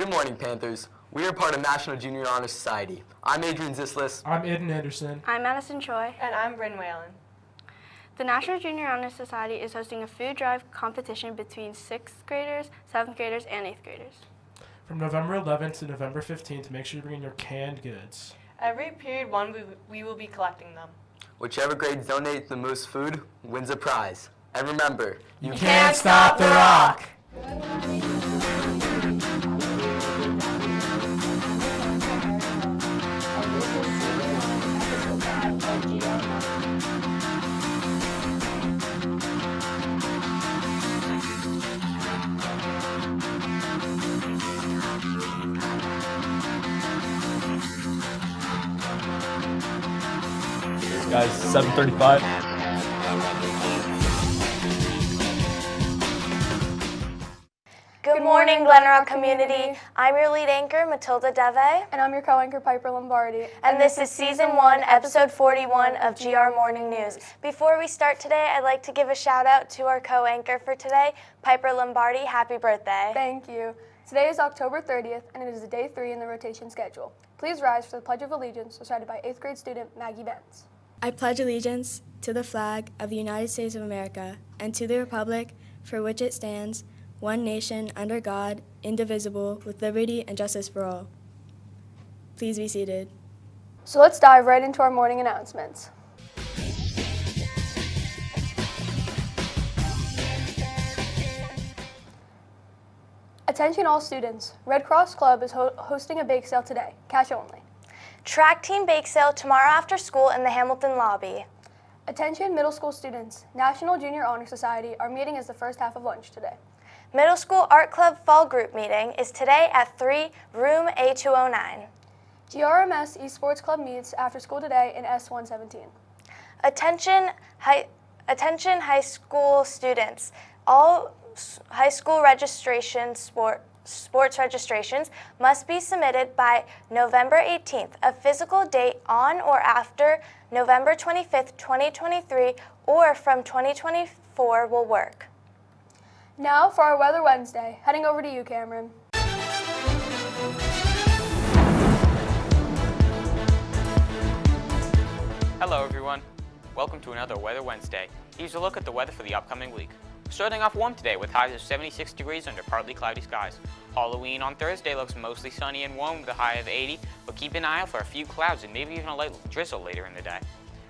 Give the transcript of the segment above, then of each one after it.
Good morning, Panthers. We are part of National Junior Honor Society. I'm Adrian Zislis. I'm Aiden Anderson. I'm Madison Choi. And I'm Bryn Whalen. The National Junior Honor Society is hosting a food drive competition between 6th graders, 7th graders, and 8th graders. From November 11th to November 15th, make sure you bring in your canned goods. Every period one, we will be collecting them. Whichever grade donates the most food wins a prize. And remember, You can't stop the rock! Guys, 7:35. Good morning, Glen community. I'm your lead anchor, Matilda Deve. And I'm your co-anchor, Piper Lombardi. And this is Season 1, Episode 41 of GR Morning News. Before we start today, I'd like to give a shout out to our co-anchor for today, Piper Lombardi. Happy birthday. Thank you. Today is October 30th, and it is day 3 in the rotation schedule. Please rise for the Pledge of Allegiance, recited by 8th grade student Maggie Benz. I pledge allegiance to the flag of the United States of America and to the republic for which it stands, one nation, under God, indivisible, with liberty and justice for all. Please be seated. So let's dive right into our morning announcements. Attention all students. Red Cross Club is hosting a bake sale today, cash only. Track team bake sale tomorrow after school in the Hamilton lobby. Attention middle school students. National Junior Honor Society, our meeting is the first half of lunch today. Middle School Art Club Fall Group meeting is today at 3, room A209. GRMS Esports Club meets after school today in S117. Attention high school students. All high school sports registrations must be submitted by November 18th. A physical date on or after November 25th, 2023 or from 2024 will work. Now for our Weather Wednesday. Heading over to you, Cameron. Hello everyone. Welcome to another Weather Wednesday. Here's a look at the weather for the upcoming week. Starting off warm today with highs of 76 degrees under partly cloudy skies. Halloween on Thursday looks mostly sunny and warm with a high of 80, but keep an eye out for a few clouds and maybe even a light drizzle later in the day.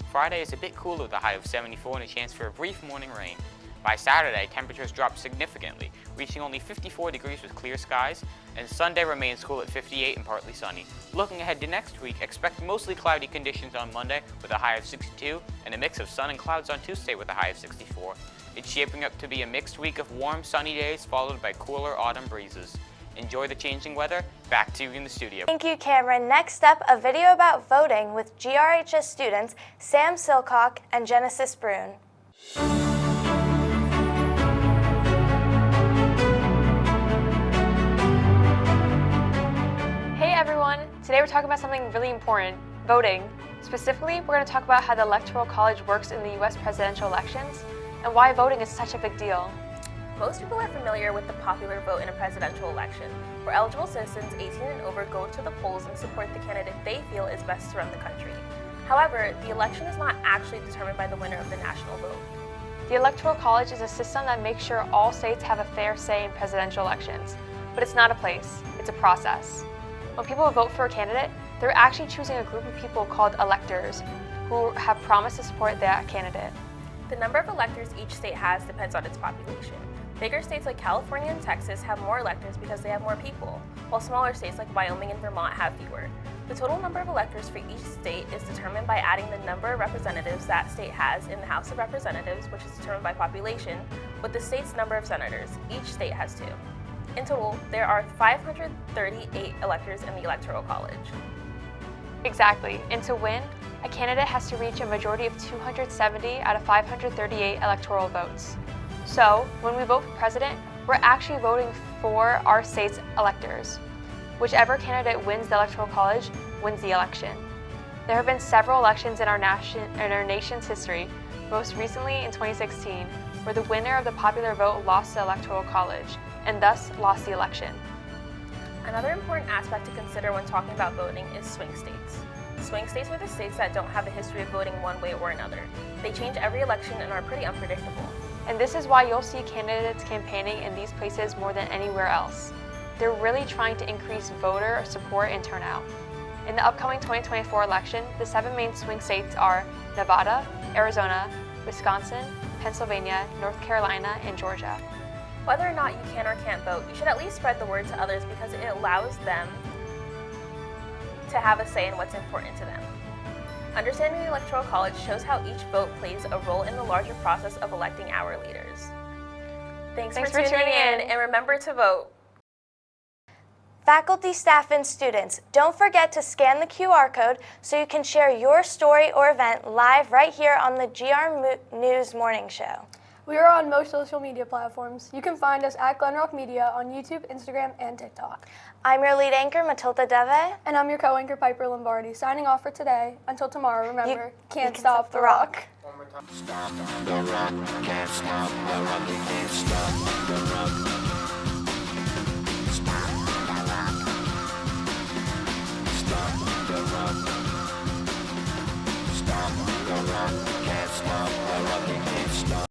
Friday is a bit cooler with a high of 74 and a chance for a brief morning rain. By Saturday, temperatures drop significantly, reaching only 54 degrees with clear skies, and Sunday remains cool at 58 and partly sunny. Looking ahead to next week, expect mostly cloudy conditions on Monday with a high of 62, and a mix of sun and clouds on Tuesday with a high of 64. It's shaping up to be a mixed week of warm, sunny days followed by cooler autumn breezes. Enjoy the changing weather. Back to you in the studio. Thank you, Cameron. Next up, a video about voting with GRHS students Sam Silcock and Genesis Brune. Hey everyone! Today we're talking about something really important, voting. Specifically, we're going to talk about how the Electoral College works in the U.S. presidential elections and why voting is such a big deal. Most people are familiar with the popular vote in a presidential election, where eligible citizens 18 and over go to the polls and support the candidate they feel is best to run the country. However, the election is not actually determined by the winner of the national vote. The Electoral College is a system that makes sure all states have a fair say in presidential elections, but it's not a place, it's a process. When people vote for a candidate, they're actually choosing a group of people called electors who have promised to support that candidate. The number of electors each state has depends on its population. Bigger states like California and Texas have more electors because they have more people, while smaller states like Wyoming and Vermont have fewer. The total number of electors for each state is determined by adding the number of representatives that state has in the House of Representatives, which is determined by population, with the state's number of senators. Each state has 2. In total, there are 538 electors in the Electoral College. Exactly, and to win, a candidate has to reach a majority of 270 out of 538 electoral votes. So, when we vote for president, we're actually voting for our state's electors. Whichever candidate wins the Electoral College wins the election. There have been several elections in our nation's history, most recently in 2016, where the winner of the popular vote lost the Electoral College, and thus lost the election. Another important aspect to consider when talking about voting is swing states. Swing states are the states that don't have a history of voting one way or another. They change every election and are pretty unpredictable. And this is why you'll see candidates campaigning in these places more than anywhere else. They're really trying to increase voter support and turnout. In the upcoming 2024 election, the 7 main swing states are Nevada, Arizona, Wisconsin, Pennsylvania, North Carolina, and Georgia. Whether or not you can or can't vote, you should at least spread the word to others because it allows them to have a say in what's important to them. Understanding the Electoral College shows how each vote plays a role in the larger process of electing our leaders. Thanks for tuning in, and remember to vote. Faculty, staff, and students, don't forget to scan the QR code so you can share your story or event live right here on the GR News Morning Show. We are on most social media platforms. You can find us at Glen Rock Media on YouTube, Instagram, and TikTok. I'm your lead anchor, Matilda Deve. And I'm your co-anchor, Piper Lombardi, signing off for today. Until tomorrow, remember, You can't stop the rock. Stop the rock, can't stop the rock, you can't stop the rock. Stop the rock. Stop the rock. Stop the rock, can't stop the rock, you can't stop.